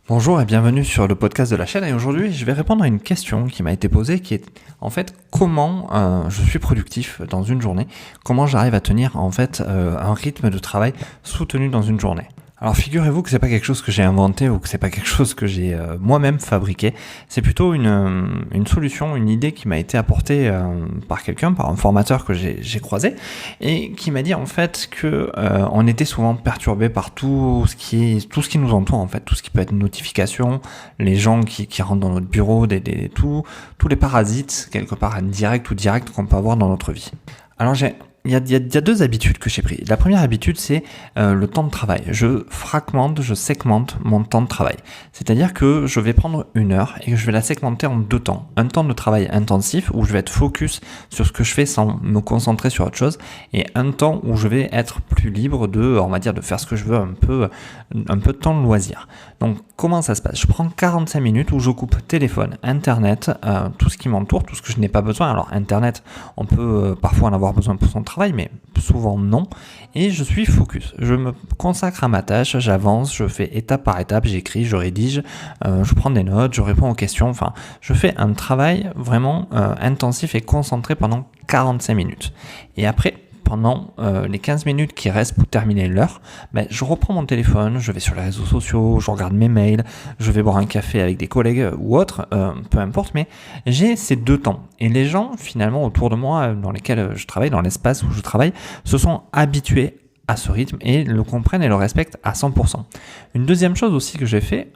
Bonjour et bienvenue sur le podcast de la chaîne, et aujourd'hui je vais répondre à une question qui m'a été posée qui est en fait comment je suis productif dans une journée, comment j'arrive à tenir en fait un rythme de travail soutenu dans une journée. Alors figurez-vous que c'est pas quelque chose que j'ai inventé ou que c'est pas quelque chose que j'ai moi-même fabriqué, c'est plutôt une solution, une idée qui m'a été apportée par quelqu'un, par un formateur que j'ai croisé et qui m'a dit en fait que on était souvent perturbé par tout ce qui nous entoure en fait, tout ce qui peut être notification, les gens qui rentrent dans notre bureau, tous les parasites quelque part indirects ou directs qu'on peut avoir dans notre vie. Alors il y a deux habitudes que j'ai prises. La première habitude, c'est le temps de travail. Je segmente mon temps de travail. C'est-à-dire que je vais prendre une heure et que je vais la segmenter en deux temps. Un temps de travail intensif où je vais être focus sur ce que je fais sans me concentrer sur autre chose, et un temps où je vais être plus libre de faire ce que je veux, un peu de temps de loisir. Donc comment ça se passe? Je prends 45 minutes où je coupe téléphone, internet, tout ce qui m'entoure, tout ce que je n'ai pas besoin. Alors internet, on peut parfois en avoir besoin pour son travail, mais souvent non, et je suis focus. Je me consacre à ma tâche, j'avance, je fais étape par étape, j'écris, je rédige, je prends des notes, je réponds aux questions, enfin, je fais un travail vraiment intensif et concentré pendant 45 minutes. Et après, pendant les 15 minutes qui restent pour terminer l'heure, je reprends mon téléphone, je vais sur les réseaux sociaux, je regarde mes mails, je vais boire un café avec des collègues ou autre, peu importe, mais j'ai ces deux temps. Et les gens, finalement, autour de moi, dans lesquels je travaille, dans l'espace où je travaille, se sont habitués à ce rythme et le comprennent et le respectent à 100%. Une deuxième chose aussi que j'ai fait,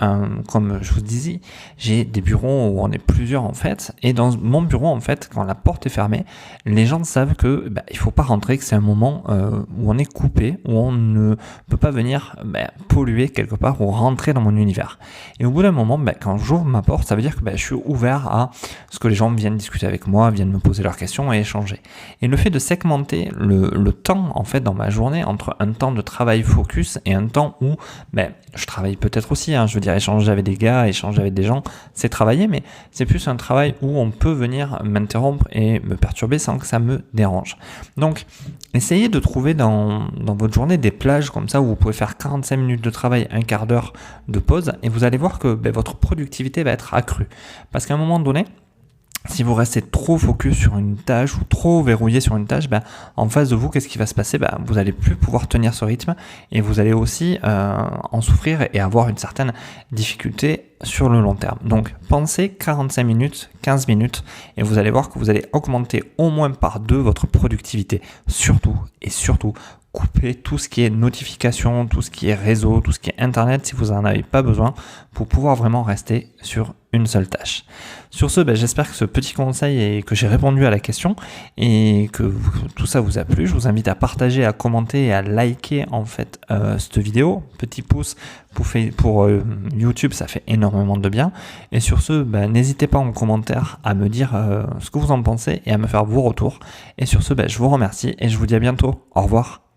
comme je vous disais, j'ai des bureaux où on est plusieurs en fait, et dans mon bureau en fait, quand la porte est fermée, les gens savent que il faut pas rentrer, que c'est un moment où on est coupé, où on ne peut pas venir polluer quelque part ou rentrer dans mon univers. Et au bout d'un moment, quand j'ouvre ma porte, ça veut dire que je suis ouvert à ce que les gens viennent discuter avec moi, viennent me poser leurs questions et échanger. Et le fait de segmenter le temps en fait dans ma journée entre un temps de travail focus et un temps où je travaille peut-être aussi, échanger avec des gars, échanger avec des gens, c'est travailler, mais c'est plus un travail où on peut venir m'interrompre et me perturber sans que ça me dérange. Donc, essayez de trouver dans votre journée des plages comme ça où vous pouvez faire 45 minutes de travail, un quart d'heure de pause, et vous allez voir que votre productivité va être accrue. Parce qu'à un moment donné, si vous restez trop focus sur une tâche ou trop verrouillé sur une tâche, en face de vous, qu'est-ce qui va se passer? Vous n'allez plus pouvoir tenir ce rythme et vous allez aussi en souffrir et avoir une certaine difficulté sur le long terme. Donc pensez 45 minutes, 15 minutes, et vous allez voir que vous allez augmenter au moins par 2 votre productivité. Surtout, coupez tout ce qui est notification, tout ce qui est réseau, tout ce qui est internet si vous n'en avez pas besoin, pour pouvoir vraiment rester sur une seule tâche. Sur ce, j'espère que ce petit conseil et que j'ai répondu à la question et que tout ça vous a plu. Je vous invite à partager, à commenter et à liker en fait cette vidéo. Petit pouce pour YouTube, ça fait énormément de bien. Et sur ce, n'hésitez pas en commentaire à me dire ce que vous en pensez et à me faire vos retours. Et sur ce, je vous remercie et je vous dis à bientôt. Au revoir.